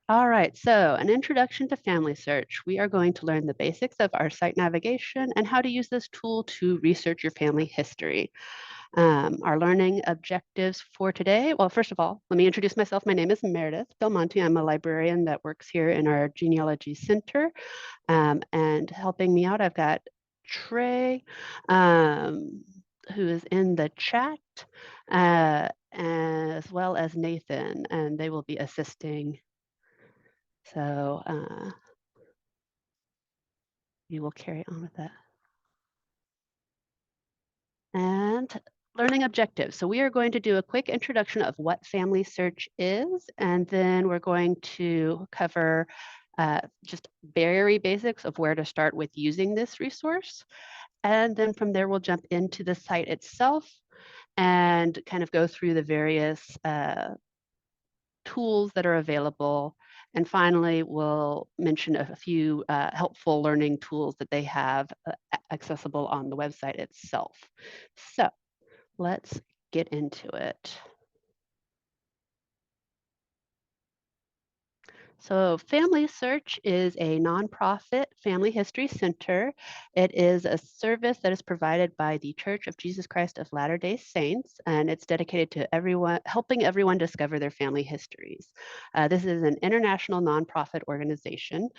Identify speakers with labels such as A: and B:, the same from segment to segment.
A: All right, so an introduction to Family Search. We are going to learn the basics of our site navigation and how to use this tool to research your family history. Our learning objectives for today. Well, first of all, let me introduce myself. My name is Meredith Belmonte. I'm a librarian that works here in our Genealogy Center. And helping me out, I've got Trey, who is in the chat, as well as Nathan, and they will be assisting. So we will carry on with that. And learning objectives. So we are going to do a quick introduction of what Family Search is, and then we're going to cover just very basics of where to start with using this resource. And then from there, we'll jump into the site itself and kind of go through the various tools that are available. And finally, we'll mention a few helpful learning tools that they have accessible on the website itself. So let's get into it. So Family Search is a nonprofit family history center. It is a service that is provided by the Church of Jesus Christ of Latter-day Saints, and it's dedicated to everyone, helping everyone discover their family histories. This is an international nonprofit organization.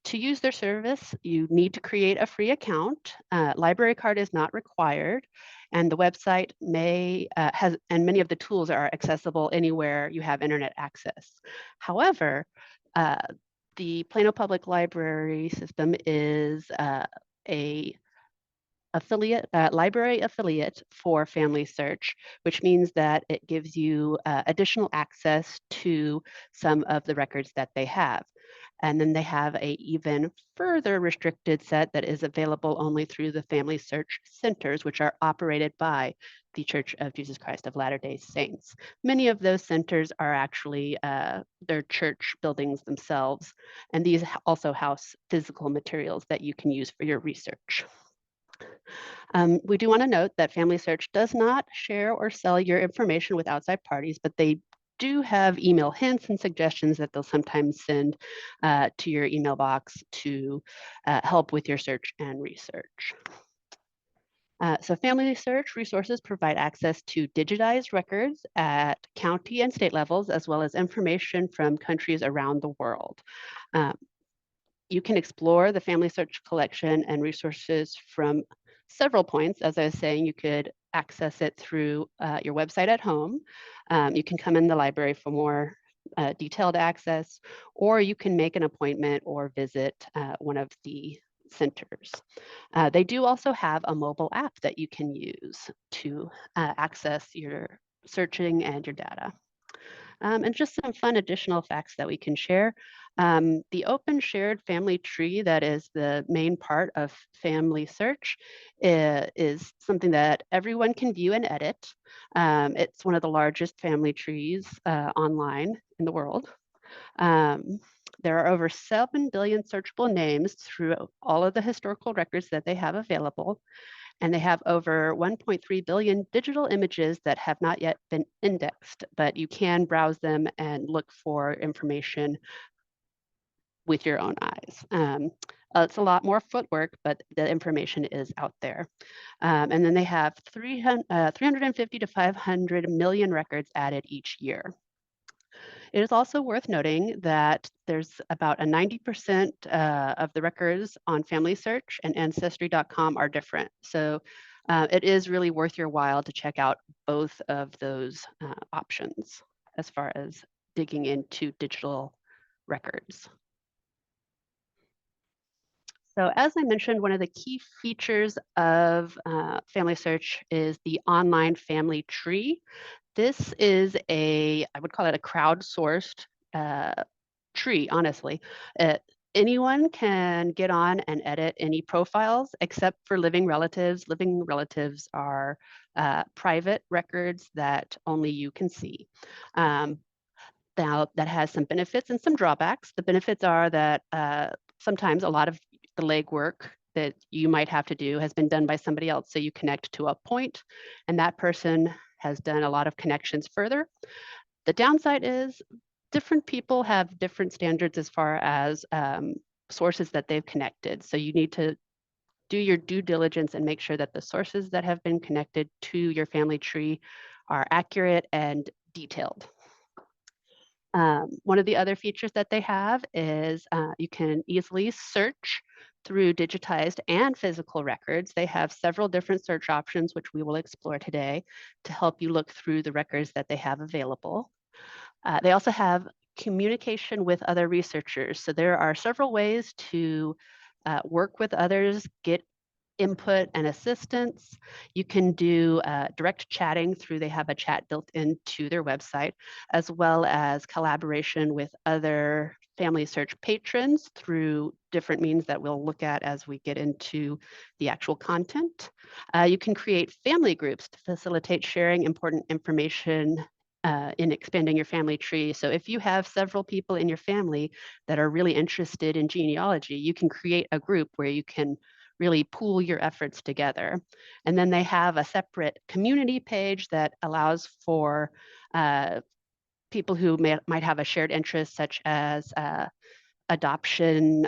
A: To use their service, you need to create a free account. Library card is not required, and the website has, and many of the tools are accessible anywhere you have internet access. However, uh, the Plano Public Library system is a library affiliate for Family Search, which means that it gives you additional access to some of the records that they have. And then they have a even further restricted set that is available only through the Family Search centers, which are operated by the Church of Jesus Christ of Latter-day Saints. Many of those centers are actually their church buildings themselves, and these also house physical materials that you can use for your research. We do want to note that Family Search does not share or sell your information with outside parties, but they do have email hints and suggestions that they'll sometimes send to your email box to help with your search and research. So Family Search resources provide access to digitized records at county and state levels, as well as information from countries around the world. You can explore the Family Search collection and resources from several points. As I was saying, you could access it through your website at home. You can come in the library for more detailed access, or you can make an appointment or visit one of the centers. They do also have a mobile app that you can use to access your searching and your data. And just some fun additional facts that we can share. The open shared family tree that is the main part of Family Search is something that everyone can view and edit. It's one of the largest family trees online in the world. There are over 7 billion searchable names through all of the historical records that they have available. And they have over 1.3 billion digital images that have not yet been indexed, but you can browse them and look for information with your own eyes. It's a lot more footwork, but the information is out there. And then they have 350 to 500 million records added each year. It is also worth noting that there's about a 90% of the records on Family Search and Ancestry.com are different. So it is really worth your while to check out both of those options as far as digging into digital records. So as I mentioned, one of the key features of Family Search is the online family tree. This is I would call it a crowdsourced tree, honestly. Anyone can get on and edit any profiles except for living relatives. Living relatives are private records that only you can see. Now, that has some benefits and some drawbacks. The benefits are that sometimes a lot of the legwork that you might have to do has been done by somebody else. So you connect to a point, and that person has done a lot of connections further. The downside is different people have different standards as far as sources that they've connected. So you need to do your due diligence and make sure that the sources that have been connected to your family tree are accurate and detailed. One of the other features that they have is you can easily search through digitized and physical records. They have several different search options, which we will explore today, to help you look through the records that they have available. They also have communication with other researchers. So there are several ways to work with others, get input and assistance. You can do direct chatting through, they have a chat built into their website, as well as collaboration with other family search patrons through different means that we'll look at as we get into the actual content. You can create family groups to facilitate sharing important information in expanding your family tree. So if you have several people in your family that are really interested in genealogy, you can create a group where you can really pool your efforts together. And then they have a separate community page that allows for people who might have a shared interest, such as adoption,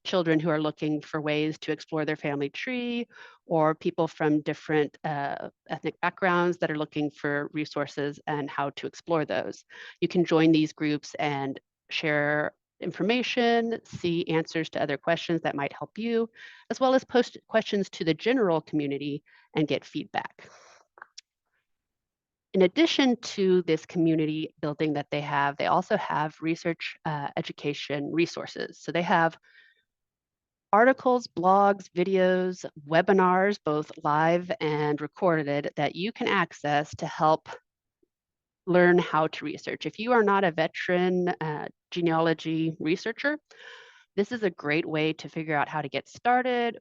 A: children who are looking for ways to explore their family tree, or people from different ethnic backgrounds that are looking for resources and how to explore those. You can join these groups and share information, see answers to other questions that might help you, as well as post questions to the general community and get feedback. In addition to this community building that they also have research education resources. So they have articles, blogs, videos, webinars, both live and recorded, that you can access to help learn how to research. If you are not a veteran genealogy researcher, this is a great way to figure out how to get started,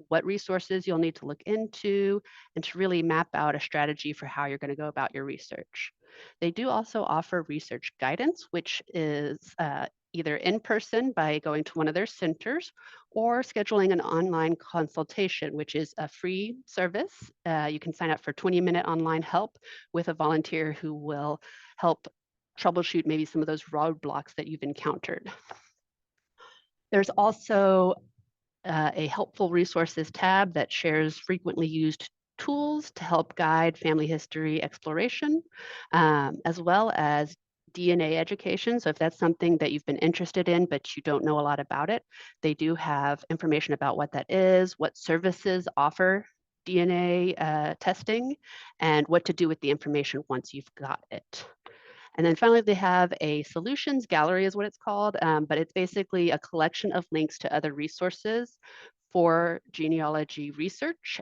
A: what resources you'll need to look into, and to really map out a strategy for how you're going to go about your research. They do also offer research guidance, which is either in person by going to one of their centers or scheduling an online consultation, which is a free service. You can sign up for 20-minute online help with a volunteer who will help troubleshoot maybe some of those roadblocks that you've encountered. There's also a helpful resources tab that shares frequently used tools to help guide family history exploration, as well as DNA education. So if that's something that you've been interested in, but you don't know a lot about it, they do have information about what that is, what services offer DNA testing, and what to do with the information once you've got it. And then finally, they have a solutions gallery is what it's called, but it's basically a collection of links to other resources for genealogy research,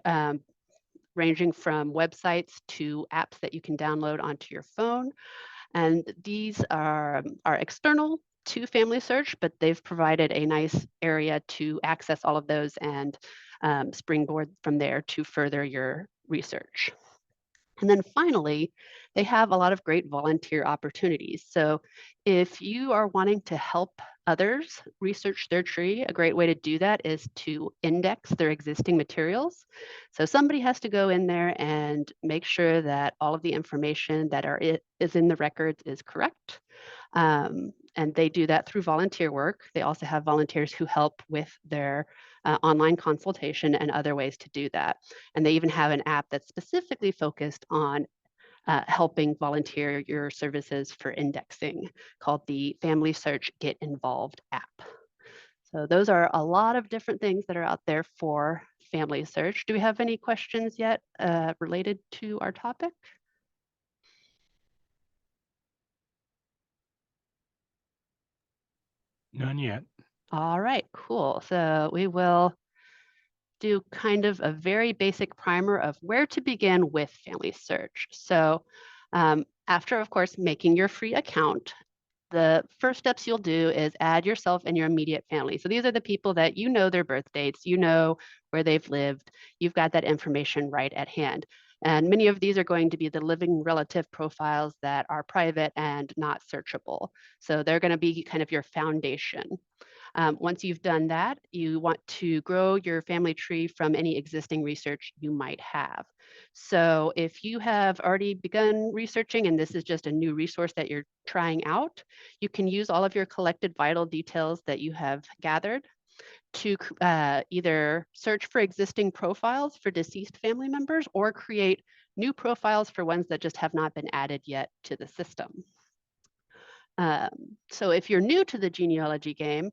A: ranging from websites to apps that you can download onto your phone. And these are external to Family Search, but they've provided a nice area to access all of those and springboard from there to further your research. And then finally, they have a lot of great volunteer opportunities. So if you are wanting to help others research their tree, a great way to do that is to index their existing materials. So somebody has to go in there and make sure that all of the information that is in the records is correct. And they do that through volunteer work. They also have volunteers who help with their online consultation and other ways to do that. And they even have an app that's specifically focused on helping volunteer your services for indexing, called the Family Search Get Involved app. So those are a lot of different things that are out there for Family Search. Do we have any questions yet related to our topic?
B: None yet.
A: All right, cool. So we will do kind of a very basic primer of where to begin with Family Search. So after, of course, making your free account, the first steps you'll do is add yourself and your immediate family. So these are the people that you know their birth dates, you know where they've lived, you've got that information right at hand. And many of these are going to be the living relative profiles that are private and not searchable. So they're going to be kind of your foundation. Once you've done that, you want to grow your family tree from any existing research you might have. So if you have already begun researching and this is just a new resource that you're trying out, you can use all of your collected vital details that you have gathered to either search for existing profiles for deceased family members or create new profiles for ones that just have not been added yet to the system. So if you're new to the genealogy game,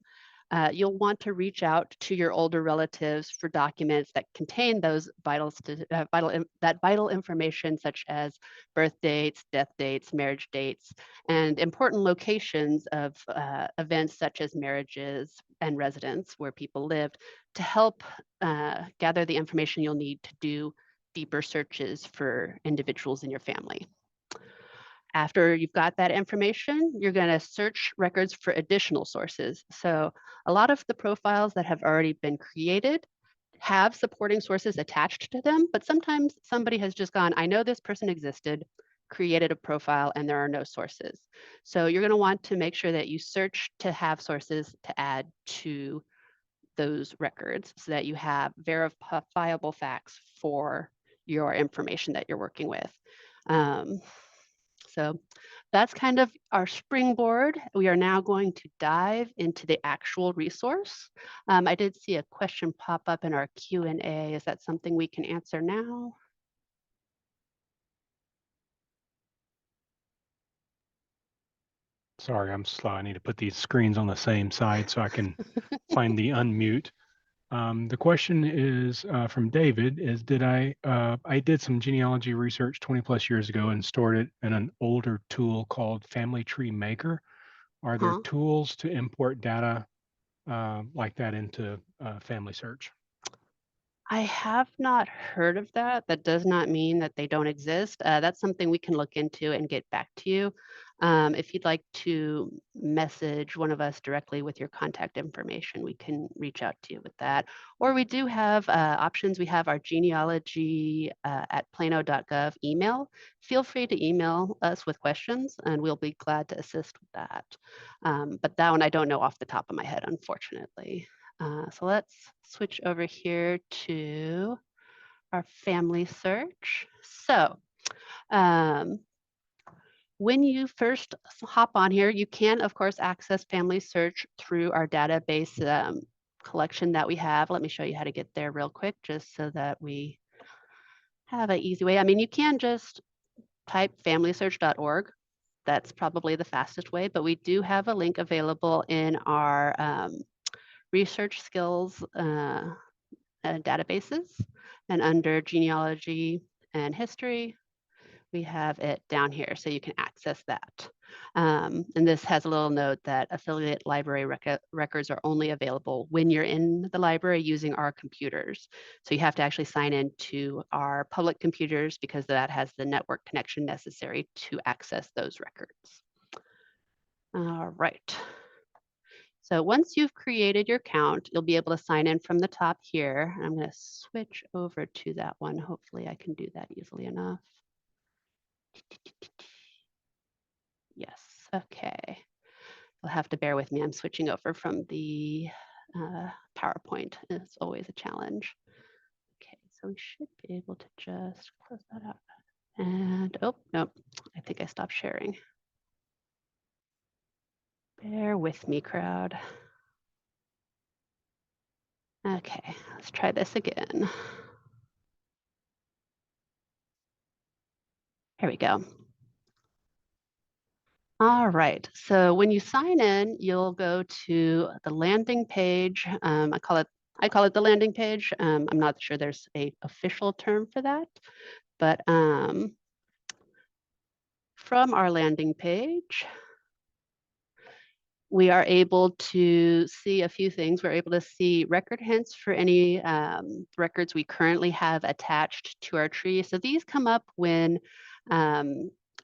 A: you'll want to reach out to your older relatives for documents that contain those vital information, such as birth dates, death dates, marriage dates, and important locations of events such as marriages and residence where people lived, to help gather the information you'll need to do deeper searches for individuals in your family. After you've got that information, you're going to search records for additional sources. So a lot of the profiles that have already been created have supporting sources attached to them, but sometimes somebody has just gone, I know this person existed, created a profile, and there are no sources. So you're going to want to make sure that you search to have sources to add to those records so that you have verifiable facts for your information that you're working with. So that's kind of our springboard. We are now going to dive into the actual resource. I did see a question pop up in our Q&A. Is that something we can answer now?
B: Sorry, I'm slow. I need to put these screens on the same side so I can find the unmute. The question is from David, is I did some genealogy research 20 plus years ago and stored it in an older tool called Family Tree Maker. Are there tools to import data like that into Family Search?
A: I have not heard of that. That does not mean that they don't exist. That's something we can look into and get back to you. If you'd like to message one of us directly with your contact information, we can reach out to you with that. Or we do have options. We have our genealogy at plano.gov email. Feel free to email us with questions and we'll be glad to assist with that. But that one I don't know off the top of my head, unfortunately. So let's switch over here to our family search. So when you first hop on here, you can, of course, access family search through our database collection that we have. Let me show you how to get there real quick, just so that we have an easy way. I mean, you can just type familysearch.org. That's probably the fastest way, but we do have a link available in our research skills databases, and under genealogy and history, we have it down here, so you can access that. And this has a little note that affiliate library records are only available when you're in the library using our computers. So you have to actually sign in to our public computers because that has the network connection necessary to access those records. All right. So once you've created your account, you'll be able to sign in from the top here. I'm going to switch over to that one. Hopefully I can do that easily enough. Yes, okay. You'll have to bear with me. I'm switching over from the PowerPoint. It's always a challenge. Okay, so we should be able to just close that out. And, oh, nope, I think I stopped sharing. Bear with me, crowd. Okay, let's try this again. Here we go. All right, so when you sign in, you'll go to the landing page. I call it the landing page. I'm not sure there's an official term for that, but from our landing page, we are able to see a few things. We're able to see record hints for any records we currently have attached to our tree. So these come up when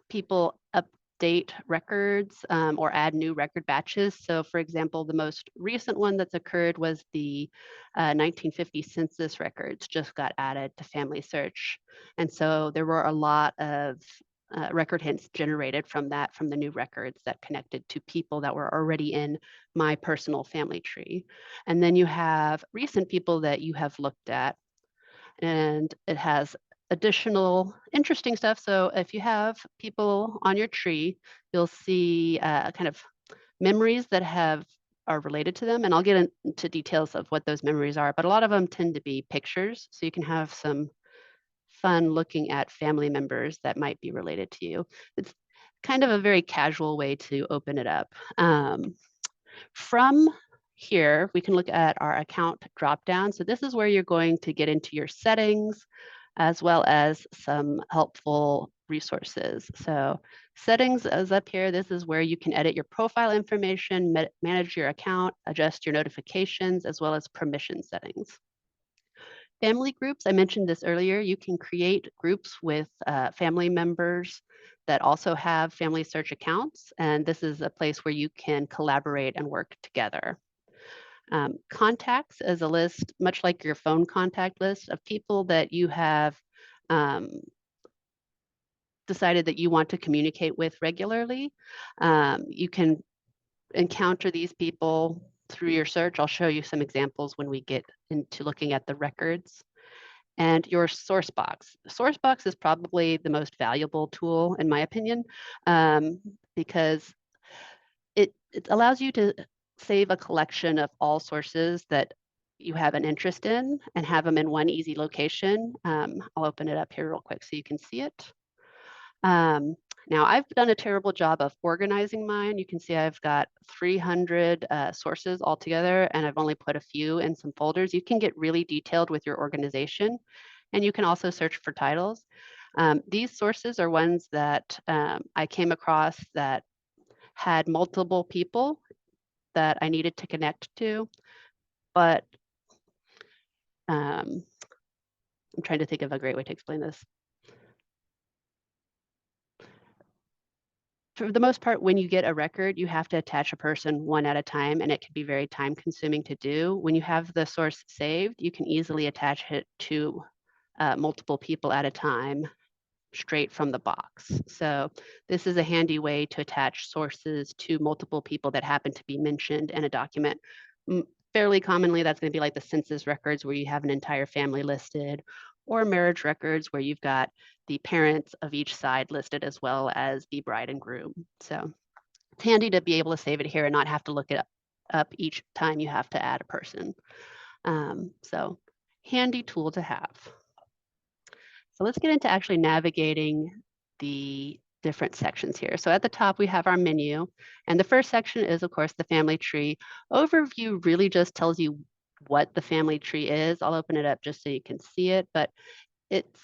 A: people update records or add new record batches. So for example, the most recent one that's occurred was the 1950 census records just got added to Family Search. And so there were a lot of record hints generated from that, from the new records that connected to people that were already in my personal family tree. And then you have recent people that you have looked at, and it has additional interesting stuff. So if you have people on your tree, you'll see kind of memories that are related to them, and I'll get into details of what those memories are, but a lot of them tend to be pictures, so you can have some fun looking at family members that might be related to you. It's kind of a very casual way to open it up. From here, we can look at our account dropdown. So this is where you're going to get into your settings, as well as some helpful resources. So settings is up here. This is where you can edit your profile information, manage your account, adjust your notifications, as well as permission settings. Family groups, I mentioned this earlier, you can create groups with family members that also have family search accounts, and this is a place where you can collaborate and work together. Contacts is a list, much like your phone contact list, of people that you have um, decided that you want to communicate with regularly. You can encounter these people through your search. I'll show you some examples when we get into looking at the records. And your source box. Source box is probably the most valuable tool, in my opinion, because it allows you to save a collection of all sources that you have an interest in and have them in one easy location. I'll open it up here real quick so you can see it. Now, I've done a terrible job of organizing mine. You can see I've got 300 sources altogether, and I've only put a few in some folders. You can get really detailed with your organization, and you can also search for titles. These sources are ones that I came across that had multiple people that I needed to connect to, but I'm trying to think of a great way to explain this. For the most part, when you get a record, you have to attach a person one at a time, and it can be very time consuming to do. When you have the source saved, you can easily attach it to multiple people at a time straight from the box. So this is a handy way to attach sources to multiple people that happen to be mentioned in a document. Fairly commonly, that's going to be like the census records where you have an entire family listed, or marriage records where you've got the parents of each side listed as well as the bride and groom. So it's handy to be able to save it here and not have to look it up each time you have to add a person. So handy tool to have. So let's get into actually navigating the different sections here. So at the top, we have our menu. And the first section is, of course, the family tree. Overview really just tells you what the family tree is. I'll open it up just so you can see it, but it's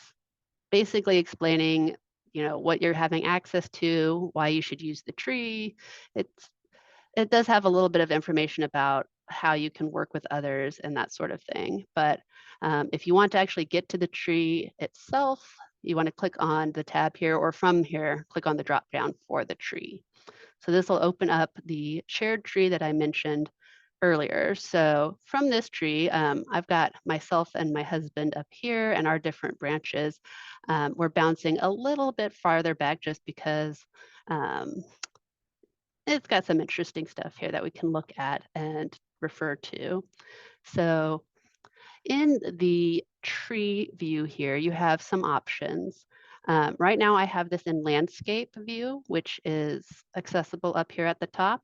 A: basically explaining, what you're having access to, why you should use the tree. It does have a little bit of information about how you can work with others and that sort of thing. But if you want to actually get to the tree itself, you want to click on the tab here, or from here, click on the drop down for the tree. So this will open up the shared tree that I mentioned earlier. So from this tree, I've got myself and my husband up here and our different branches. We're bouncing a little bit farther back just because it's got some interesting stuff here that we can look at and refer to. So in the tree view here, you have some options. Right now I have this in landscape view, which is accessible up here at the top.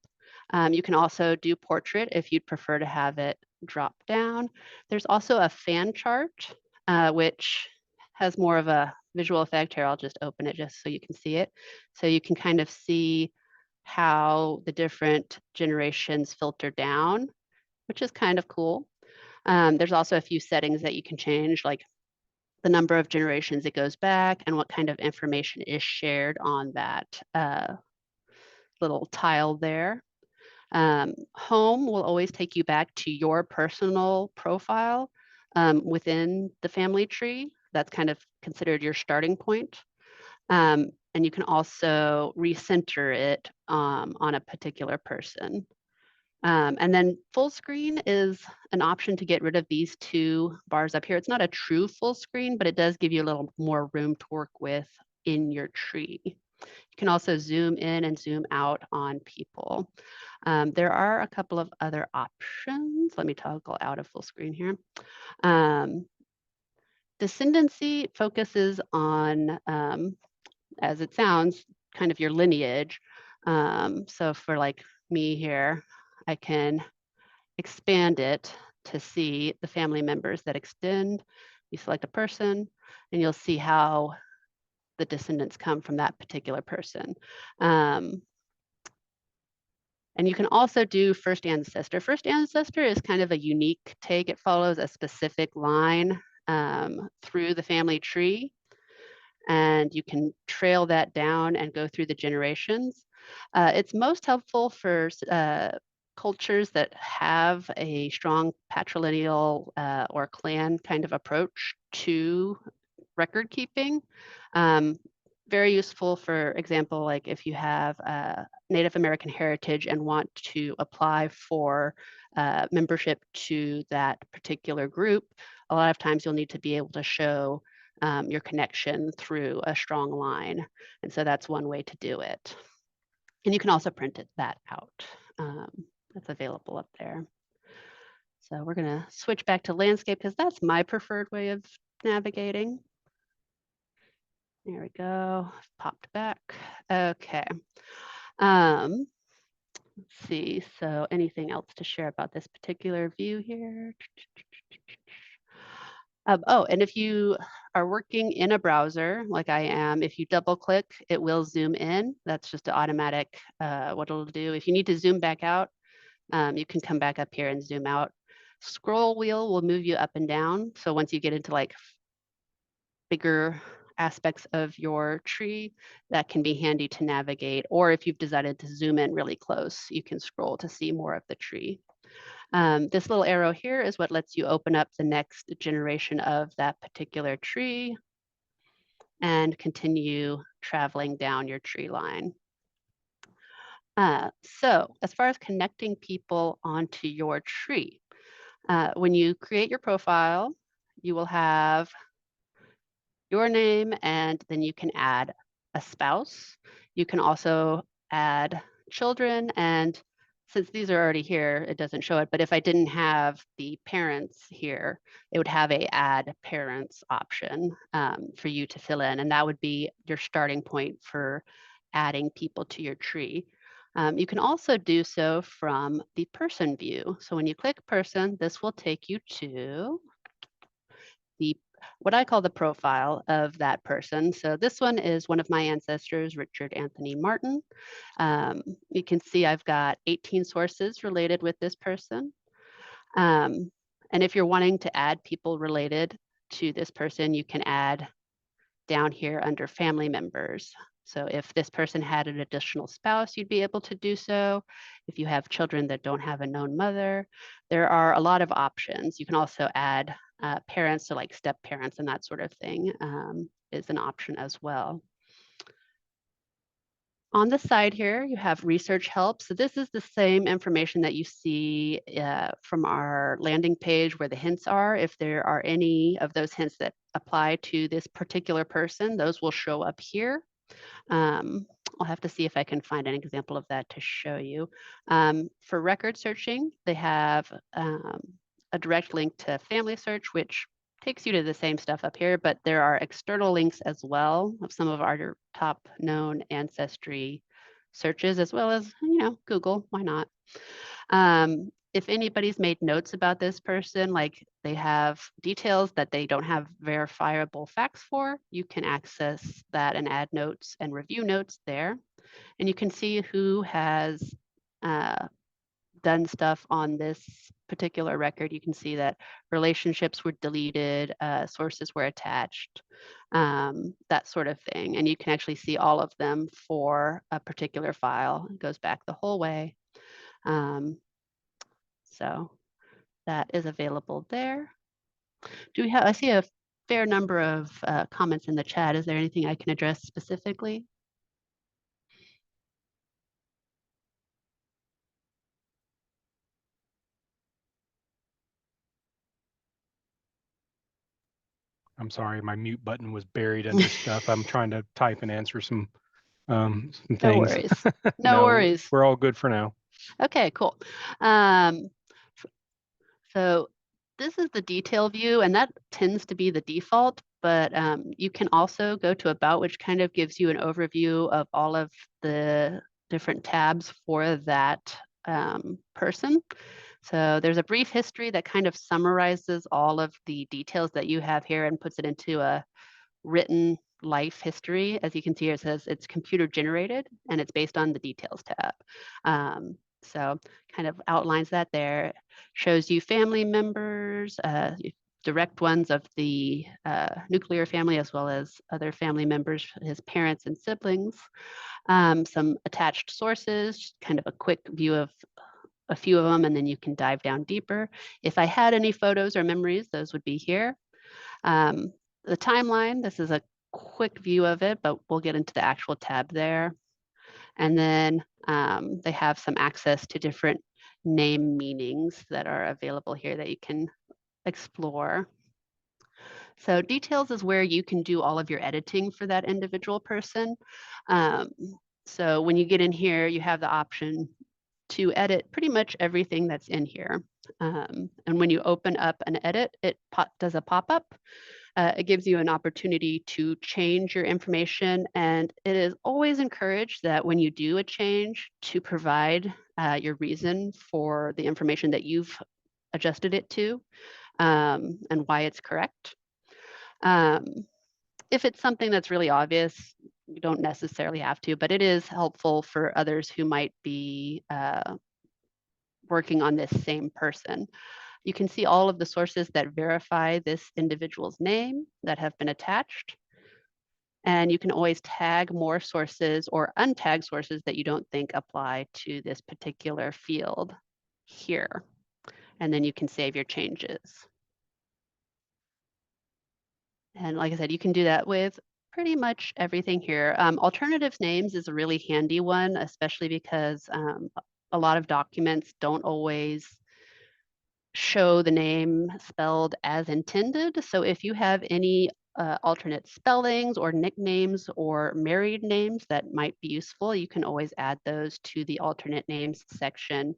A: You can also do portrait if you'd prefer to have it drop down. There's also a fan chart, which has more of a visual effect. Here, I'll just open it just so you can see it. So you can kind of see how the different generations filter down, which is kind of cool. There's also a few settings that you can change, like the number of generations it goes back and what kind of information is shared on that little tile there. Home will always take you back to your personal profile within the family tree. That's kind of considered your starting point. And you can also recenter it on a particular person. And then full screen is an option to get rid of these two bars up here. It's not a true full screen, but it does give you a little more room to work with in your tree. You can also zoom in and zoom out on people. There are a couple of other options. Let me toggle out of full screen here. Um, Descendancy focuses on, as it sounds, kind of your lineage. So for like me here, I can expand it to see the family members that extend. You select a person and you'll see how the descendants come from that particular person. Um, and you can also do first ancestor. First ancestor is kind of a unique take. It follows a specific line through the family tree, and you can trail that down and go through the generations. It's most helpful for cultures that have a strong patrilineal or clan kind of approach to record keeping. Um, Very useful, for example, like if you have Native American heritage and want to apply for membership to that particular group, a lot of times you'll need to be able to show your connection through a strong line. And so that's one way to do it. And you can also print that out. That's available up there. So we're going to switch back to landscape because that's my preferred way of navigating. There we go. Popped back. Okay. Let's see. So anything else to share about this particular view here? Oh, and if you are working in a browser like I am, if you double click, it will zoom in. That's just an automatic what it'll do. If you need to zoom back out, you can come back up here and zoom out. Scroll wheel will move you up and down. So once you get into like bigger aspects of your tree, that can be handy to navigate. Or if you've decided to zoom in really close, you can scroll to see more of the tree. This little arrow here is what lets you open up the next generation of that particular tree and continue traveling down your tree line. So as far as connecting people onto your tree, when you create your profile, you will have your name, and then you can add a spouse. You can also add children, and since these are already here, it doesn't show it, but if I didn't have the parents here, it would have a add parents option for you to fill in, and that would be your starting point for adding people to your tree. You can also do so from the person view. So when you click person, this will take you to the what I call the profile of that person. So this one is one of my ancestors, Richard Anthony Martin. You can see I've got 18 sources related with this person. And if you're wanting to add people related to this person, you can add down here under family members. So if this person had an additional spouse, you'd be able to do so. If you have children that don't have a known mother, there are a lot of options. You can also add parents, so like step parents and that sort of thing is an option as well. On the side here, you have research help. So this is the same information that you see from our landing page where the hints are. If there are any of those hints that apply to this particular person, those will show up here. I'll have to see if I can find an example of that to show you. For record searching, they have a direct link to family search, which takes you to the same stuff up here, but there are external links as well of some of our top known ancestry searches, as well as, Google, why not? If anybody's made notes about this person, like they have details that they don't have verifiable facts for, you can access that and add notes and review notes there. And you can see who has done stuff on this particular record. You can see that relationships were deleted, sources were attached, that sort of thing. And you can actually see all of them for a particular file. It goes back the whole way. So that is available there. I see a fair number of comments in the chat. Is there anything I can address specifically?
B: I'm sorry, my mute button was buried under stuff. I'm trying to type and answer some
A: No
B: things.
A: worries. No
B: No,
A: worries.
B: we're all good for now.
A: Okay, cool. Um, so this is the detail view, and that tends to be the default, but you can also go to About, which kind of gives you an overview of all of the different tabs for that person. So there's a brief history that kind of summarizes all of the details that you have here and puts it into a written life history. As you can see here, it says it's computer generated and it's based on the details tab. So kind of outlines that there, shows you family members, direct ones of the nuclear family, as well as other family members, his parents and siblings, some attached sources, kind of a quick view of a few of them, and then you can dive down deeper. If I had any photos or memories, those would be here. Um, the timeline, this is a quick view of it, but we'll get into the actual tab there. And then they have some access to different name meanings that are available here that you can explore. So details is where you can do all of your editing for that individual person. Um, so when you get in here, you have the option to edit pretty much everything that's in here. And when you open up an edit, it does a pop-up. It gives you an opportunity to change your information, and it is always encouraged that when you do a change to provide your reason for the information that you've adjusted it to, and why it's correct. Um, if it's something that's really obvious, you don't necessarily have to, but it is helpful for others who might be working on this same person. You can see all of the sources that verify this individual's name that have been attached. And you can always tag more sources or untag sources that you don't think apply to this particular field here. And then you can save your changes. And like I said, you can do that with pretty much everything here. Alternatives names is a really handy one, especially because a lot of documents don't always show the name spelled as intended. So if you have any alternate spellings or nicknames or married names that might be useful, you can always add those to the alternate names section.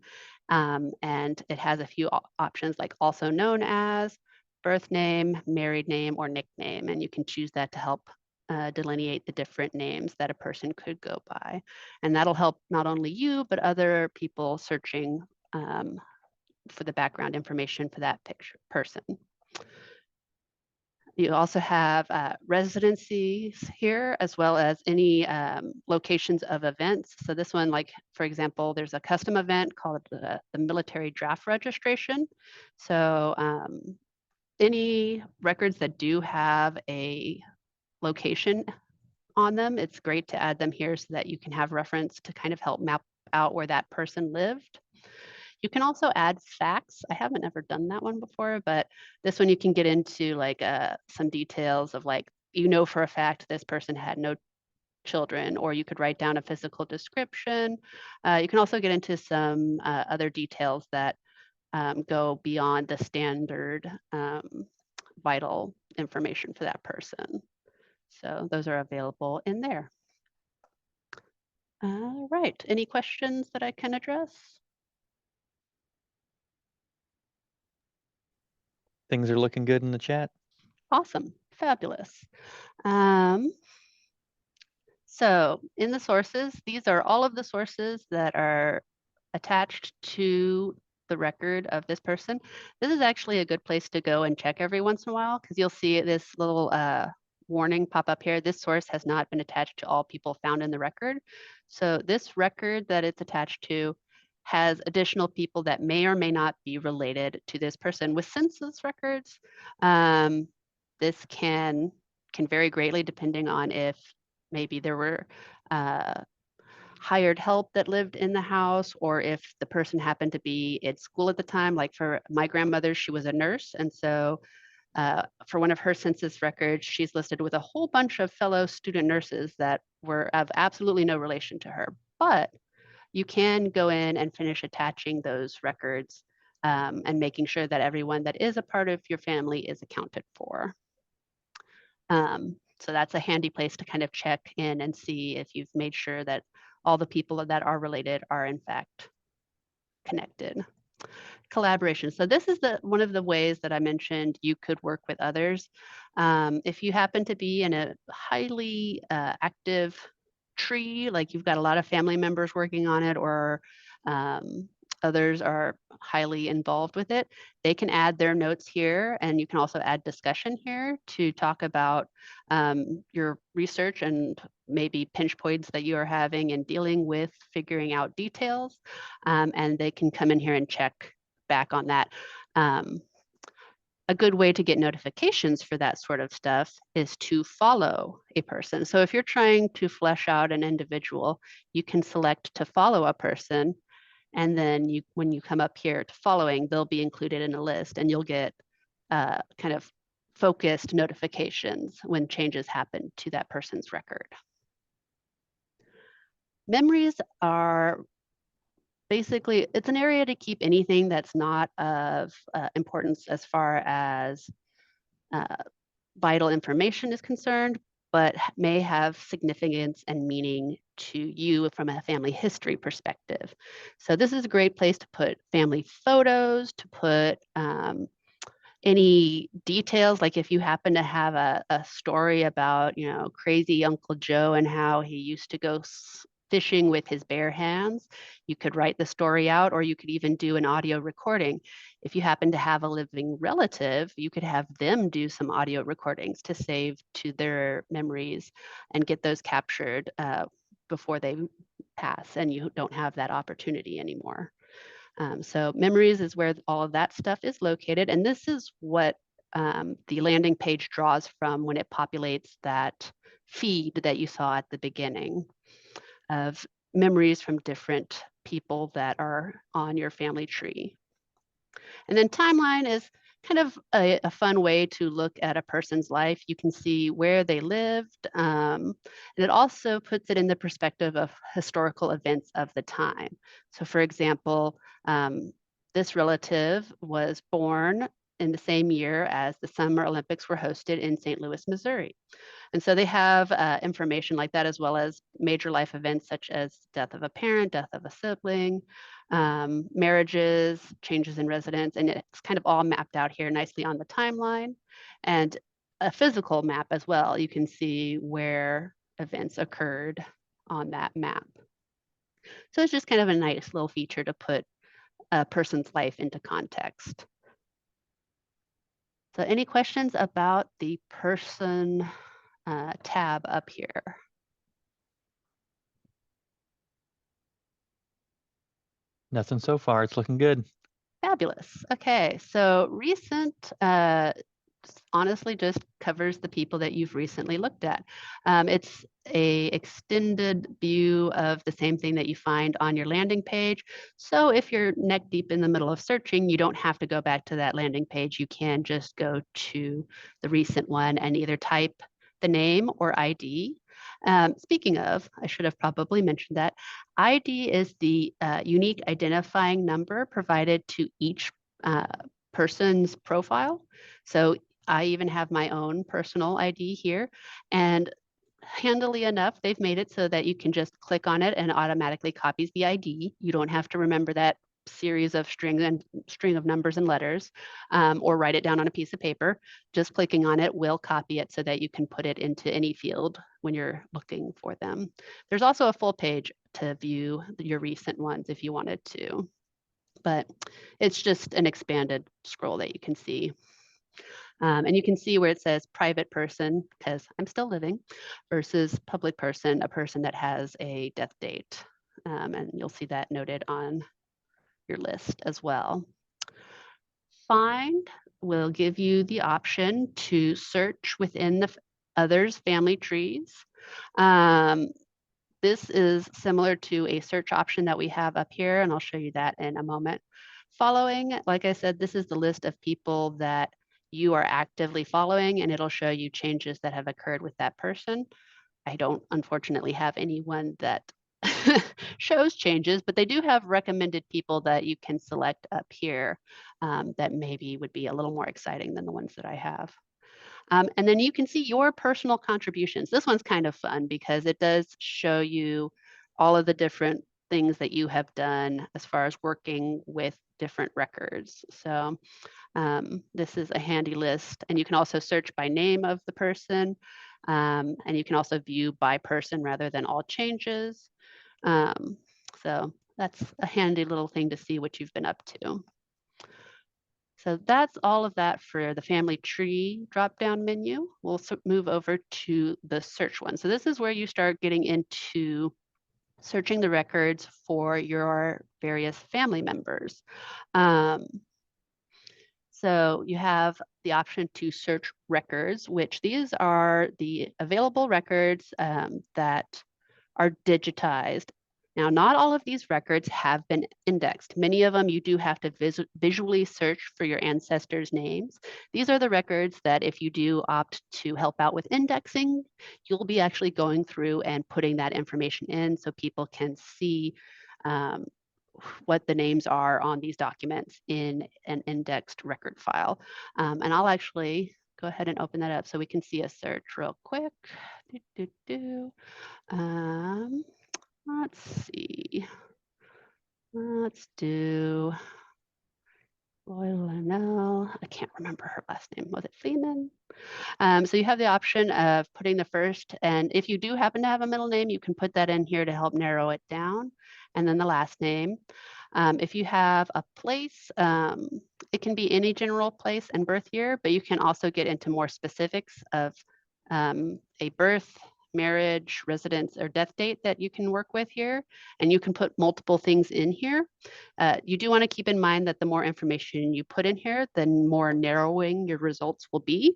A: And it has a few options like also known as, birth name, married name, or nickname. And you can choose that to help delineate the different names that a person could go by. And that'll help not only you, but other people searching for the background information for that person. You also have residencies here, as well as any locations of events. So this one, like, for example, there's a custom event called the military draft registration. So any records that do have a location on them, it's great to add them here so that you can have reference to kind of help map out where that person lived. You can also add facts. I haven't ever done that one before, but this one you can get into like some details of like, you know, for a fact this person had no children, or you could write down a physical description. You can also get into some other details that go beyond the standard vital information for that person. So those are available in there. All right, any questions that I can address?
C: Things are looking good in the chat.
A: Awesome, fabulous. Um, so in the sources, these are all of the sources that are attached to the record of this person. This is actually a good place to go and check every once in a while because you'll see this little warning pop up here. This source has not been attached to all people found in the record. So this record that it's attached to has additional people that may or may not be related to this person. With census records, this can vary greatly depending on if maybe there were hired help that lived in the house, or if the person happened to be at school at the time. Like for my grandmother, she was a nurse. And so for one of her census records, she's listed with a whole bunch of fellow student nurses that were of absolutely no relation to her. But you can go in and finish attaching those records and making sure that everyone that is a part of your family is accounted for. So that's a handy place to kind of check in and see if you've made sure that all the people that are related are in fact connected. Collaboration. So this is one of the ways that I mentioned you could work with others. If you happen to be in a highly active tree, like you've got a lot of family members working on it, or others are highly involved with it, they can add their notes here, and you can also add discussion here to talk about your research and maybe pinch points that you are having in dealing with figuring out details, and they can come in here and check back on that. A good way to get notifications for that sort of stuff is to follow a person. So if you're trying to flesh out an individual, you can select to follow a person, and then when you come up here to following, they'll be included in a list, and you'll get kind of focused notifications when changes happen to that person's record. Memories are basically, it's an area to keep anything that's not of importance as far as vital information is concerned, but may have significance and meaning to you from a family history perspective. So this is a great place to put family photos, to put any details, like if you happen to have a story about, crazy Uncle Joe and how he used to go fishing with his bare hands, you could write the story out, or you could even do an audio recording. If you happen to have a living relative, you could have them do some audio recordings to save to their memories and get those captured before they pass and you don't have that opportunity anymore. So memories is where all of that stuff is located. And this is what the landing page draws from when it populates that feed that you saw at the beginning of memories from different people that are on your family tree. And then timeline is kind of a fun way to look at a person's life. You can see where they lived, and it also puts it in the perspective of historical events of the time. So for example, this relative was born in the same year as the Summer Olympics were hosted in St. Louis, Missouri. And so they have information like that, as well as major life events such as death of a parent, death of a sibling, marriages, changes in residence, and it's kind of all mapped out here nicely on the timeline. And a physical map as well. You can see where events occurred on that map. So it's just kind of a nice little feature to put a person's life into context. So any questions about the person tab up here?
C: Nothing so far. It's looking good.
A: Fabulous. Okay, so recent honestly just covers the people that you've recently looked at. It's a extended view of the same thing that you find on your landing page. So if you're neck deep in the middle of searching, you don't have to go back to that landing page. You can just go to the recent one and either type the name or ID. Speaking of, I should have probably mentioned that ID is the unique identifying number provided to each person's profile. So I even have my own personal ID here, and handily enough, they've made it so that you can just click on it and automatically copies the ID. You don't have to remember that series of string of numbers and letters, or write it down on a piece of paper. Just clicking on it will copy it so that you can put it into any field when you're looking for them. There's also a full page to view your recent ones if you wanted to, but it's just an expanded scroll that you can see. And you can see where it says private person, because I'm still living, versus public person, a person that has a death date. And you'll see that noted on your list as well. Find will give you the option to search within the others' family trees. This is similar to a search option that we have up here, and I'll show you that in a moment. Following, like I said, this is the list of people that you are actively following, and it'll show you changes that have occurred with that person. I don't unfortunately have anyone that shows changes, but they do have recommended people that you can select up here that maybe would be a little more exciting than the ones that I have. And then you can see your personal contributions. This one's kind of fun because it does show you all of the different things that you have done as far as working with different records. So this is a handy list, and you can also search by name of the person, and you can also view by person rather than all changes. So that's a handy little thing to see what you've been up to. So that's all of that for the family tree drop-down menu. We'll move over to the search one. So this is where you start getting into searching the records for your various family members. So you have the option to search records, which these are the available records that are digitized. Now, not all of these records have been indexed. Many of them you do have to visually search for your ancestors' names. These are the records that if you do opt to help out with indexing, you'll be actually going through and putting that information in so people can see what the names are on these documents in an indexed record file. And I'll actually go ahead and open that up so we can see a search real quick. Let's see. Let's do Loyal. I can't remember her last name. Was it Freeman? So you have the option of putting the first, and if you do happen to have a middle name, you can put that in here to help narrow it down, and then the last name. If you have a place, it can be any general place and birth year, but you can also get into more specifics of a birth, marriage, residence, or death date that you can work with here, and you can put multiple things in here. You do want to keep in mind that the more information you put in here, the more narrowing your results will be,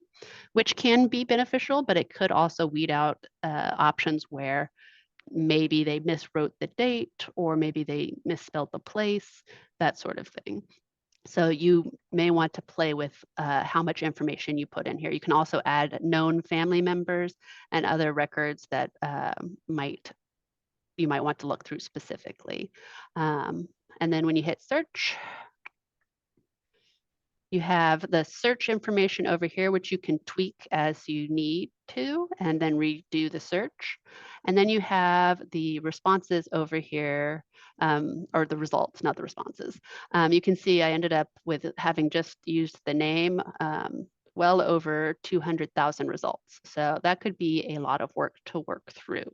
A: which can be beneficial, but it could also weed out options where maybe they miswrote the date or maybe they misspelled the place, that sort of thing. So you may want to play with how much information you put in here. You can also add known family members and other records that you might want to look through specifically. And then when you hit search, you have the search information over here, which you can tweak as you need to, and then redo the search. And then you have the responses over here, or the results, not the responses. You can see I ended up with having just used the name, well over 200,000 results. So that could be a lot of work to work through.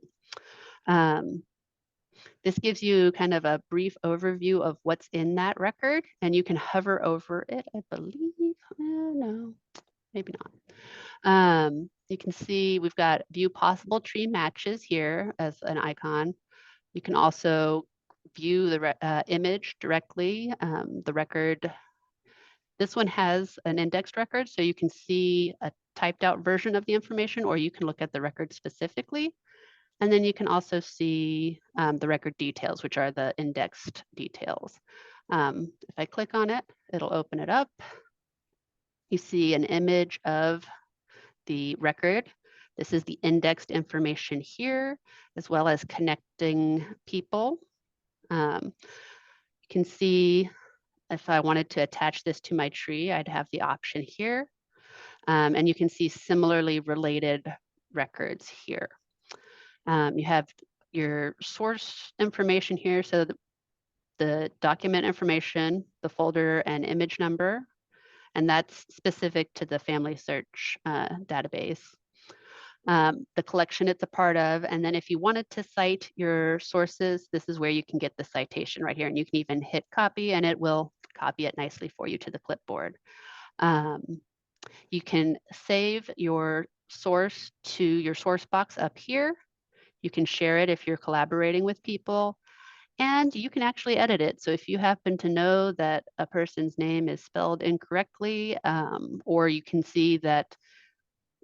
A: This gives you kind of a brief overview of what's in that record, and you can hover over it, I believe. No, maybe not. You can see we've got view possible tree matches here as an icon. You can also view the image directly, the record. This one has an indexed record, so you can see a typed out version of the information, or you can look at the record specifically. And then you can also see the record details, which are the indexed details. If I click on it, it'll open it up. You see an image of the record. This is the indexed information here, as well as connecting people. You can see if I wanted to attach this to my tree, I'd have the option here. And you can see similarly related records here. You have your source information here, so the document information, the folder and image number, and that's specific to the family search database. The collection it's a part of, and then if you wanted to cite your sources, this is where you can get the citation right here, and you can even hit copy and it will copy it nicely for you to the clipboard. You can save your source to your source box up here. You can share it if you're collaborating with people, and you can actually edit it. So if you happen to know that a person's name is spelled incorrectly, or you can see that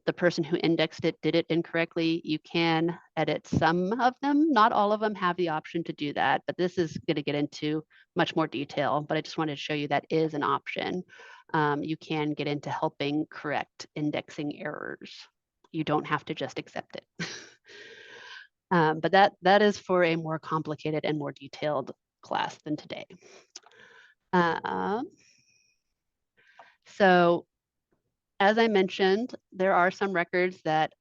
A: the person who indexed it did it incorrectly, you can edit some of them. Not all of them have the option to do that, but this is going to get into much more detail, but I just wanted to show you that is an option. You can get into helping correct indexing errors. You don't have to just accept it. But that is for a more complicated and more detailed class than today. So as I mentioned, there are some records that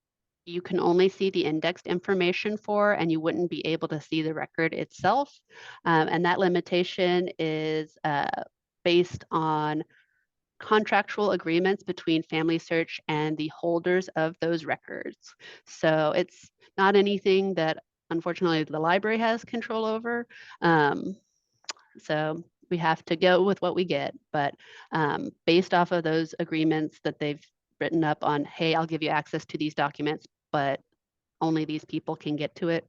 A: you can only see the indexed information for, and you wouldn't be able to see the record itself. And that limitation is based on contractual agreements between Family Search and the holders of those records. So it's not anything that unfortunately the library has control over. So we have to go with what we get. But based off of those agreements that they've written up on, hey, I'll give you access to these documents, but only these people can get to it,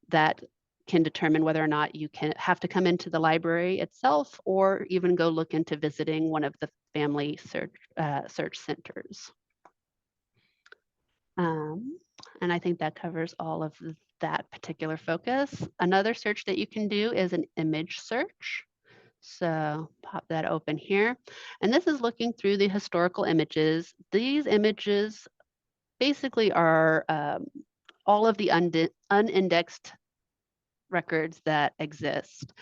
A: that can determine whether or not you can have to come into the library itself or even go look into visiting one of the family search centers. And I think that covers all of that particular focus. Another search that you can do is an image search. So pop that open here. And this is looking through the historical images. These images basically are all of the unindexed records that exist.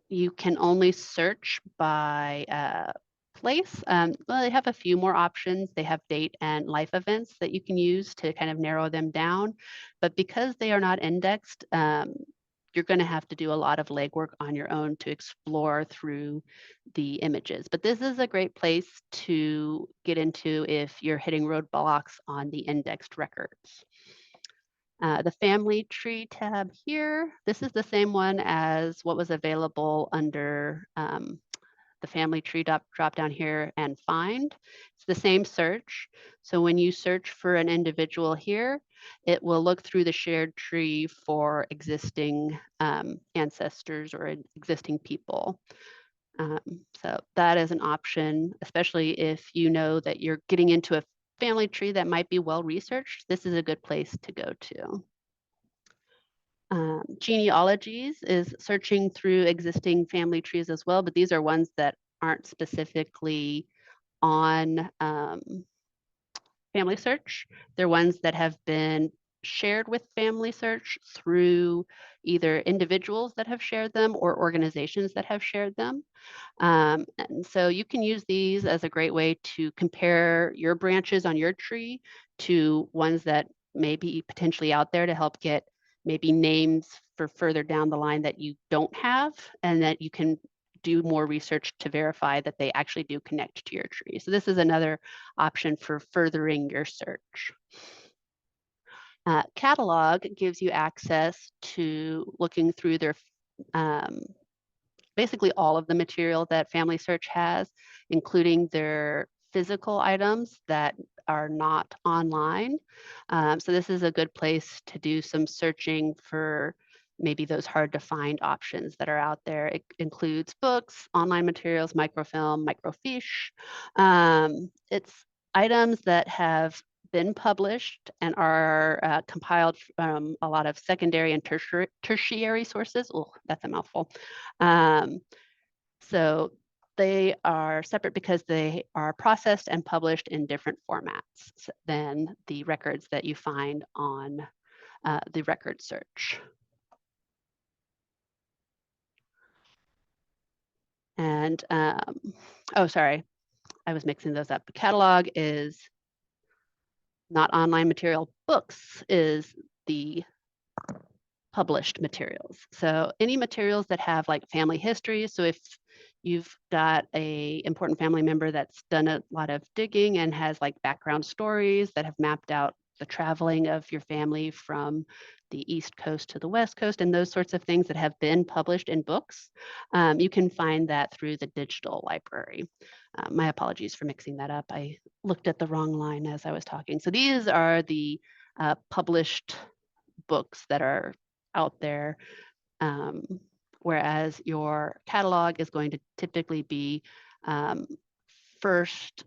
A: You can only search by place. Well, they have a few more options. They have date and life events that you can use to kind of narrow them down. But because they are not indexed, you're going to have to do a lot of legwork on your own to explore through the images. But this is a great place to get into if you're hitting roadblocks on the indexed records. The family tree tab here, this is the same one as what was available under the family tree drop down here and find. It's the same search. So when you search for an individual here, it will look through the shared tree for existing ancestors or existing people. So that is an option, especially if you know that you're getting into a family tree that might be well researched. This is a good place to go to. Genealogies is searching through existing family trees as well, but these are ones that aren't specifically on Family Search. They're ones that have been shared with Family Search through either individuals that have shared them or organizations that have shared them. And so you can use these as a great way to compare your branches on your tree to ones that may be potentially out there to help get maybe names for further down the line that you don't have, and that you can do more research to verify that they actually do connect to your tree. So this is another option for furthering your search. Catalog gives you access to looking through their basically all of the material that Family Search has, including their physical items that are not online. So this is a good place to do some searching for maybe those hard to find options that are out there. It includes books, online materials, microfilm, microfiche. It's items that have been published and are compiled from a lot of secondary and tertiary sources. Oh, that's a mouthful. So they are separate because they are processed and published in different formats than the records that you find on the record search. And, oh, sorry, I was mixing those up. The catalog is not online material. Books is the published materials. So any materials that have like family history. So if you've got a important family member that's done a lot of digging and has like background stories that have mapped out the traveling of your family from the East Coast to the West Coast and those sorts of things that have been published in books, you can find that through the digital library. My apologies for mixing that up. I looked at the wrong line as I was talking. So these are the published books that are out there, whereas your catalog is going to typically be first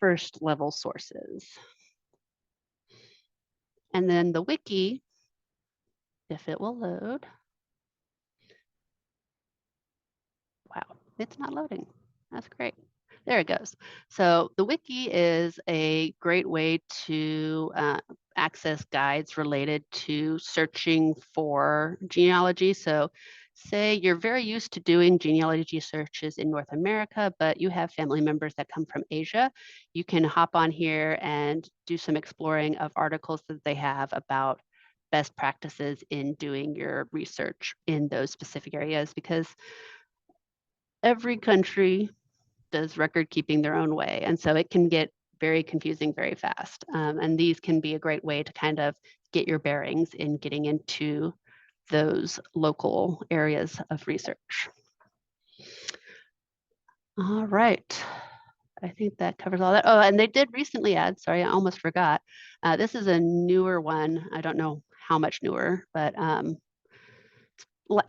A: first level sources. And then the wiki, if it will load. Wow, it's not loading. That's great. There it goes. So the wiki is a great way to access guides related to searching for genealogy. So say you're very used to doing genealogy searches in North America, but you have family members that come from Asia, you can hop on here and do some exploring of articles that they have about best practices in doing your research in those specific areas, because every country does record keeping their own way. And so it can get very confusing very fast. And these can be a great way to kind of get your bearings in getting into those local areas of research. All right. I think that covers all that. Oh, and they did recently add, sorry, I almost forgot. This is a newer one. I don't know how much newer, but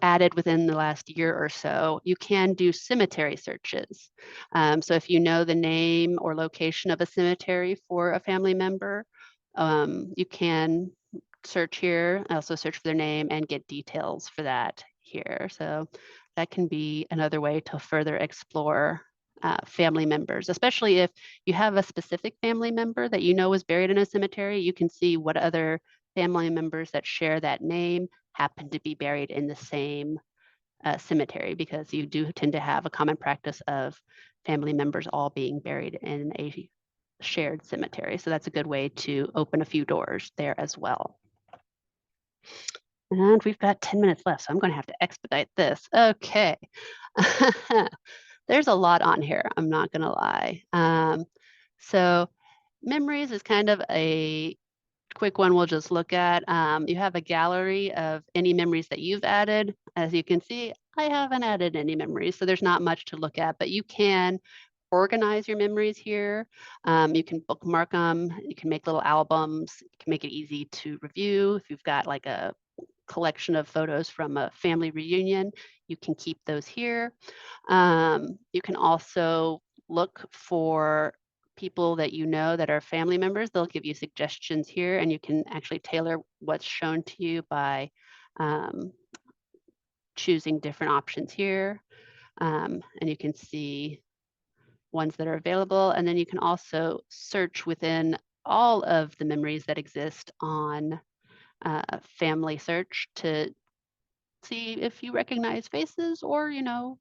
A: added within the last year or so, you can do cemetery searches. So if you know the name or location of a cemetery for a family member, you can search here, also search for their name and get details for that here. So that can be another way to further explore family members, especially if you have a specific family member that you know was buried in a cemetery. You can see what other family members that share that name happen to be buried in the same cemetery, because you do tend to have a common practice of family members all being buried in a shared cemetery. So that's a good way to open a few doors there as well. And we've got 10 minutes left, so I'm going to have to expedite this. Okay. There's a lot on here, I'm not going to lie. So memories is kind of a quick one we'll just look at. You have a gallery of any memories that you've added. As you can see, I haven't added any memories, so there's not much to look at, but you can organize your memories here. You can bookmark them. You can make little albums. You can make it easy to review. If you've got like a collection of photos from a family reunion, you can keep those here. You can also look for people that you know that are family members. They'll give you suggestions here, and you can actually tailor what's shown to you by choosing different options here. And you can see ones that are available. And then you can also search within all of the memories that exist on family search to see if you recognize faces, or, you know,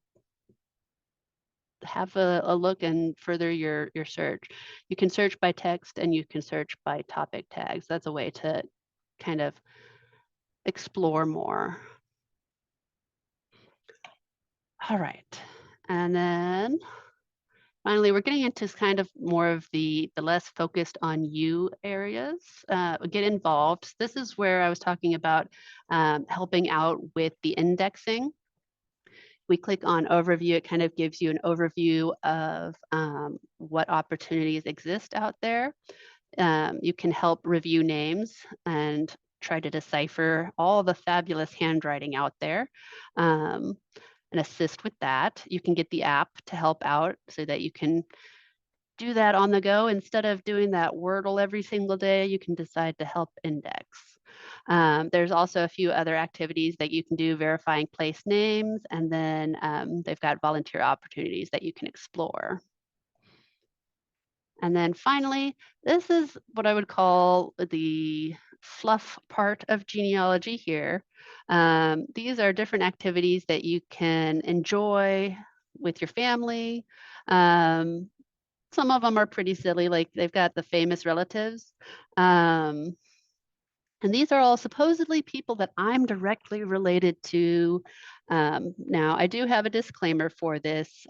A: have a look and further your search. You can search by text and you can search by topic tags. That's a way to kind of explore more. All right. And then finally, we're getting into kind of more of the less focused on you areas. Get involved. This is where I was talking about helping out with the indexing. We click on overview, it kind of gives you an overview of what opportunities exist out there. You can help review names and try to decipher all the fabulous handwriting out there and assist with that. You can get the app to help out so that you can do that on the go. Instead of doing that Wordle every single day, you can decide to help index. There's also a few other activities that you can do, verifying place names, and then they've got volunteer opportunities that you can explore. And then finally, this is what I would call the fluff part of genealogy here. These are different activities that you can enjoy with your family. Some of them are pretty silly, like they've got the famous relatives. And these are all supposedly people that I'm directly related to. Now, I do have a disclaimer for this.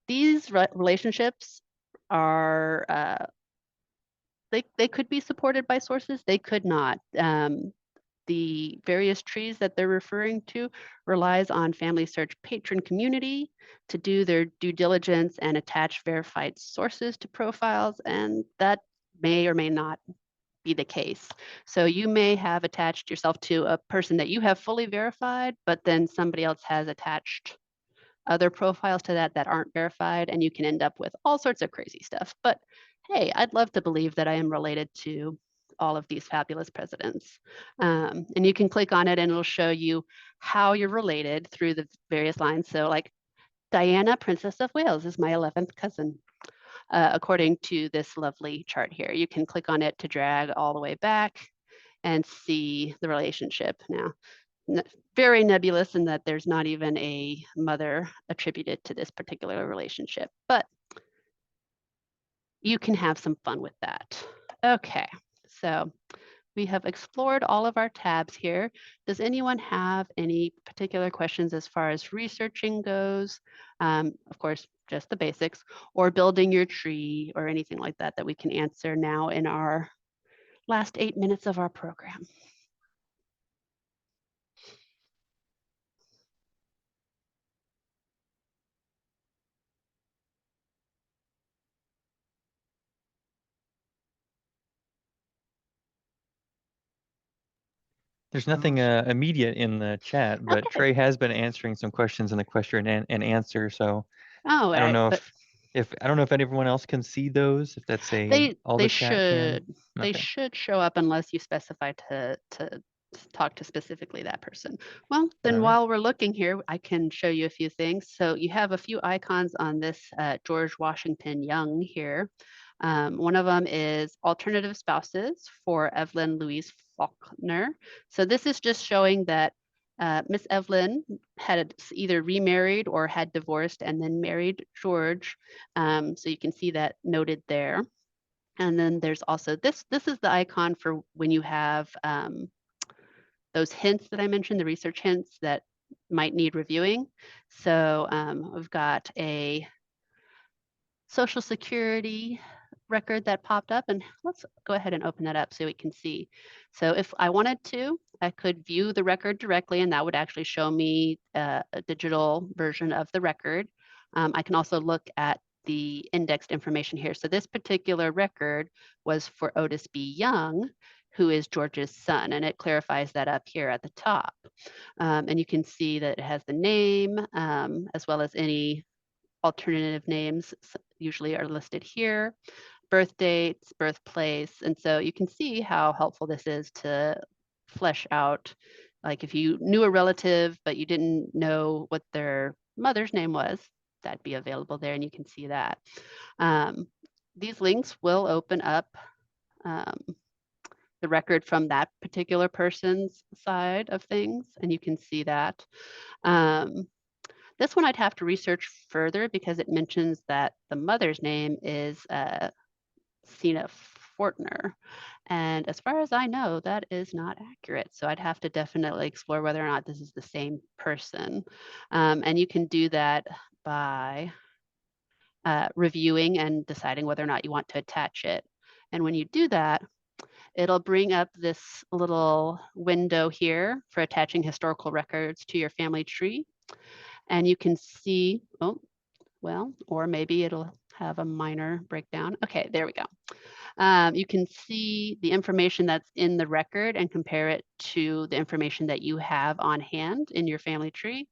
A: These relationships are, they could be supported by sources, they could not. The various trees that they're referring to relies on Family Search patron community to do their due diligence and attach verified sources to profiles, and that may or may not be the case. So you may have attached yourself to a person that you have fully verified, but then somebody else has attached other profiles to that that aren't verified, and you can end up with all sorts of crazy stuff. But hey, I'd love to believe that I am related to all of these fabulous presidents. And you can click on it and it'll show you how you're related through the various lines. So like Diana, Princess of Wales, is my 11th cousin. according to this lovely chart here. You can click on it to drag all the way back and see the relationship. Now, very nebulous in that there's not even a mother attributed to this particular relationship, but you can have some fun with that. Okay, so we have explored all of our tabs here. Does anyone have any particular questions as far as researching goes? Of course, just the basics, or building your tree or anything like that that we can answer now in our last 8 minutes of our program.
C: There's nothing immediate in the chat, but
A: Okay.
C: Trey has been answering some questions in the question and answer. So
A: Oh,
C: I don't
A: right,
C: know
A: but
C: if I don't know if anyone else can see those. If that's all
A: they
C: the chat can. Okay.
A: should show up unless you specify to talk to specifically that person. Well, then
C: All right.
A: while we're looking here, I can show you a few things. So you have a few icons on this George Washington Young here. One of them is alternative spouses for Evelyn Louise Faulkner. So this is just showing that Miss Evelyn had either remarried or had divorced and then married George. So you can see that noted there. And then there's also this is the icon for when you have those hints that I mentioned, the research hints that might need reviewing. So we've got a Social Security record that popped up, and let's go ahead and open that up so we can see. So if I wanted to, I could view the record directly, and that would actually show me a digital version of the record. I can also look at the indexed information here. So this particular record was for Otis B. Young, who is George's son, and it clarifies that up here at the top. And you can see that it has the name as well as any alternative names usually are listed here, birth dates, birthplace. And so you can see how helpful this is to flesh out, like if you knew a relative, but you didn't know what their mother's name was, that'd be available there and you can see that. These links will open up the record from that particular person's side of things, and you can see that. This one I'd have to research further because it mentions that the mother's name is Sina Fortner. And as far as I know, that is not accurate. So I'd have to definitely explore whether or not this is the same person. And you can do that by reviewing and deciding whether or not you want to attach it. And when you do that, it'll bring up this little window here for attaching historical records to your family tree. And you can see, oh, well, or maybe it'll have a minor breakdown. Okay, there we go. You can see the information that's in the record and compare it to the information that you have on hand in your family tree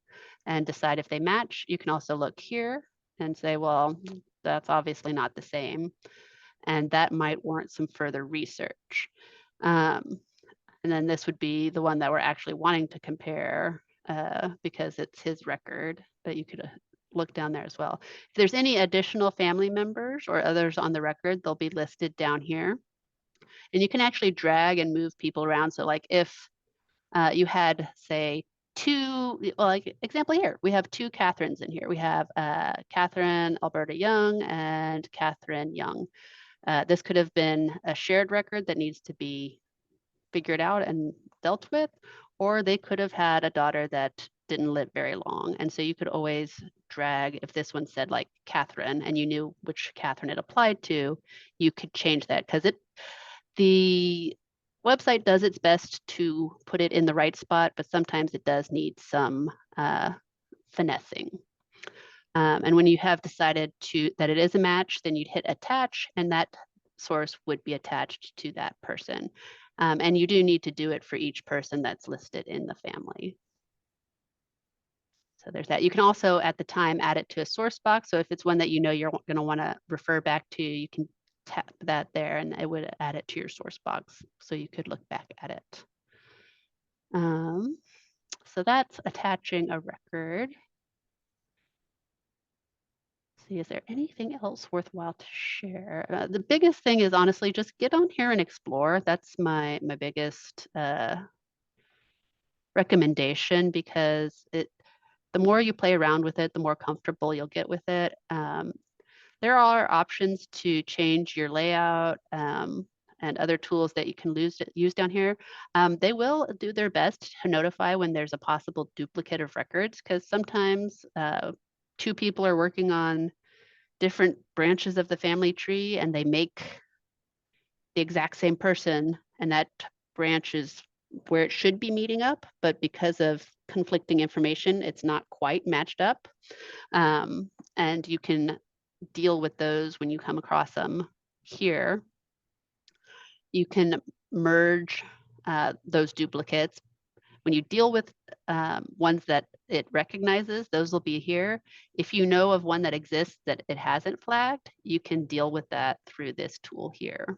A: and decide if they match. You can also look here and say, well, that's obviously not the same. And that might warrant some further research. And then this would be the one that we're actually wanting to compare because it's his record, but you could look down there as well. If there's any additional family members or others on the record, they'll be listed down here. And you can actually drag and move people around. So like if you had, say, two, well, like example here, we have two Catherines in here. We have Catherine Alberta Young and Catherine Young. This could have been a shared record that needs to be figured out and dealt with, or they could have had a daughter that didn't live very long. And so you could always drag, if this one said like Catherine and you knew which Catherine it applied to, you could change that because the website does its best to put it in the right spot, but sometimes it does need some finessing. And when you have decided that it is a match, then you'd hit attach and that source would be attached to that person. And you do need to do it for each person that's listed in the family. So there's that. You can also at the time add it to a source box. So if it's one that you know you're going to want to refer back to, you can tap that there and it would add it to your source box. So you could look back at it. So that's attaching a record. see, is there anything else worthwhile to share? The biggest thing is honestly just get on here and explore. That's my biggest recommendation, because the more you play around with it, the more comfortable you'll get with it. There are options to change your layout and other tools that you can use down here. They will do their best to notify when there's a possible duplicate of records, because sometimes two people are working on different branches of the family tree and they make the exact same person, and that branch is where it should be meeting up, but because of conflicting information, it's not quite matched up. And you can deal with those when you come across them here. You can merge those duplicates. When you deal with ones that it recognizes, those will be here. If you know of one that exists that it hasn't flagged, you can deal with that through this tool here.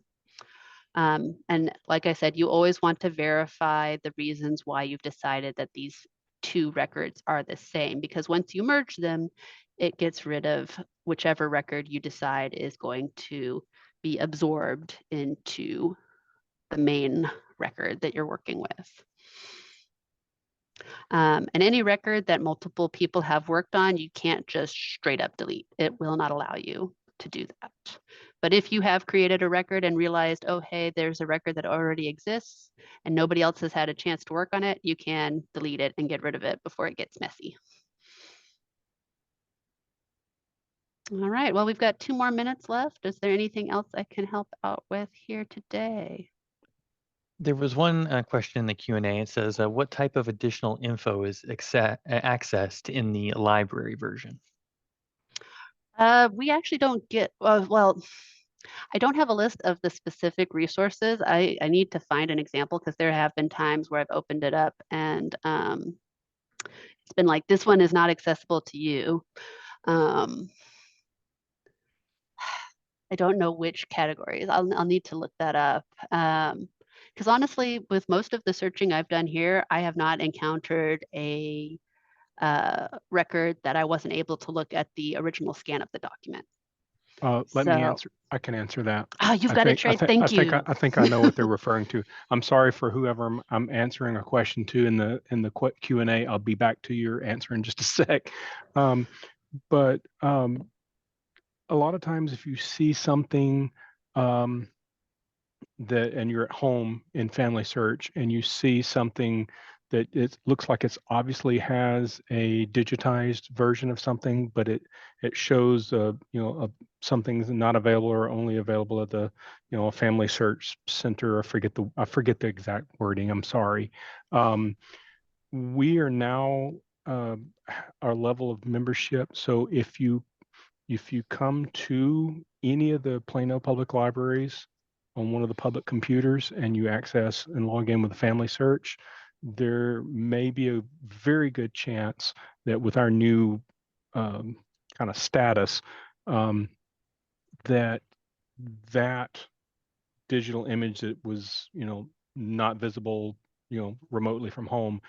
A: And like I said, you always want to verify the reasons why you've decided that these two records are the same, because once you merge them, it gets rid of whichever record you decide is going to be absorbed into the main record that you're working with. And any record that multiple people have worked on, you can't just straight up delete. It will not allow you to do that. But if you have created a record and realized, oh, hey, there's a record that already exists and nobody else has had a chance to work on it, you can delete it and get rid of it before it gets messy. All right, well, we've got 2 more minutes left. Is there anything else I can help out with here today?
C: There was one question in the Q&A. It says, what type of additional info is accessed in the library version?
A: We actually don't get, well, I don't have a list of the specific resources. I need to find an example, because there have been times where I've opened it up and it's been like, this one is not accessible to you. I don't know which categories. I'll need to look that up. Because honestly, with most of the searching I've done here, I have not encountered a record that I wasn't able to look at the original scan of the document.
B: Let me
A: So,
B: answer. I can answer that.
A: oh, you've got it, Trey. Thank you.
B: I think I know what they're referring to. I'm sorry for whoever I'm answering a question to in the Q&A. I'll be back to your answer in just a sec. But a lot of times, if you see something that, and you're at home in Family Search and you see something that it looks like it's obviously has a digitized version of something, but it shows something's not available or only available at the a Family Search Center. I forget the exact wording. I'm sorry. We are now our level of membership. So if you come to any of the Plano public libraries on one of the public computers and you access and log in with a Family Search, there may be a very good chance that with our new kind of status, that digital image that was not visible remotely from home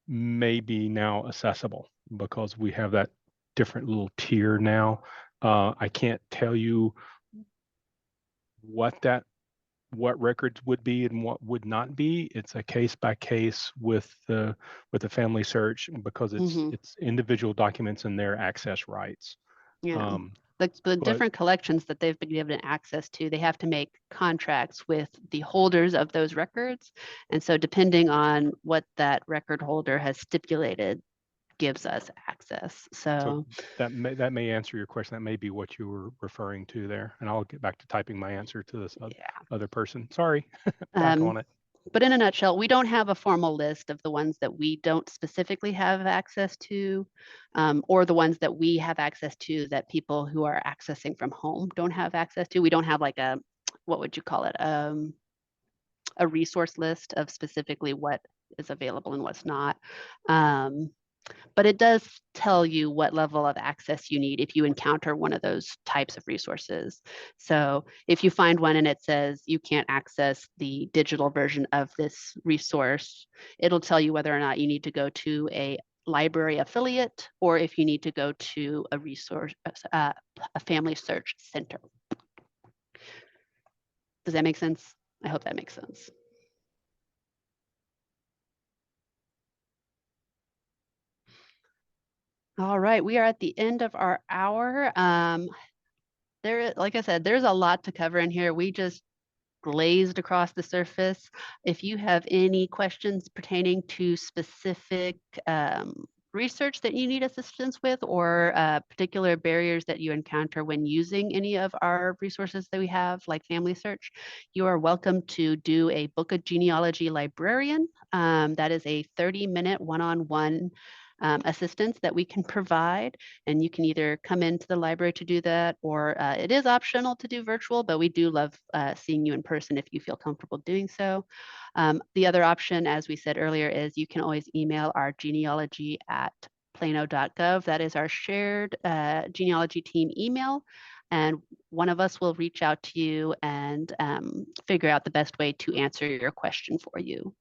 B: may be now accessible, because we have that different little tier now. I can't tell you what records would be and what would not be. It's a case by case with the Family Search, because it's individual documents and their access rights.
A: Yeah. The different collections that they've been given access to, they have to make contracts with the holders of those records. And so depending on what that record holder has stipulated gives us access. So
B: that may answer your question. That may be what you were referring to there. And I'll get back to typing my answer to this other person. Sorry, back on it.
A: But in a nutshell, we don't have a formal list of the ones that we don't specifically have access to, or the ones that we have access to that people who are accessing from home don't have access to. We don't have like a, what would you call it? A resource list of specifically what is available and what's not. But it does tell you what level of access you need if you encounter one of those types of resources. So if you find one and it says you can't access the digital version of this resource, it'll tell you whether or not you need to go to a library affiliate, or if you need to go to a resource, a family search center. Does that make sense? I hope that makes sense. All right, we are at the end of our hour. Like I said, there's a lot to cover in here. We just glazed across the surface. If you have any questions pertaining to specific research that you need assistance with, or particular barriers that you encounter when using any of our resources that we have, like Family Search, you are welcome to do a Book a Genealogy Librarian. That is a 30-minute one-on-one assistance that we can provide. And you can either come into the library to do that, or it is optional to do virtual, but we do love seeing you in person if you feel comfortable doing so. The other option, as we said earlier, is you can always email our genealogy@plano.gov. That is our shared genealogy team email. And one of us will reach out to you and figure out the best way to answer your question for you.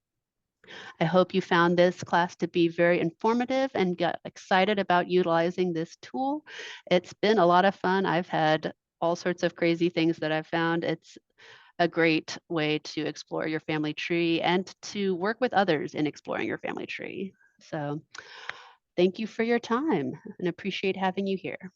A: I hope you found this class to be very informative and got excited about utilizing this tool. It's been a lot of fun. I've had all sorts of crazy things that I've found. It's a great way to explore your family tree and to work with others in exploring your family tree. So thank you for your time and appreciate having you here.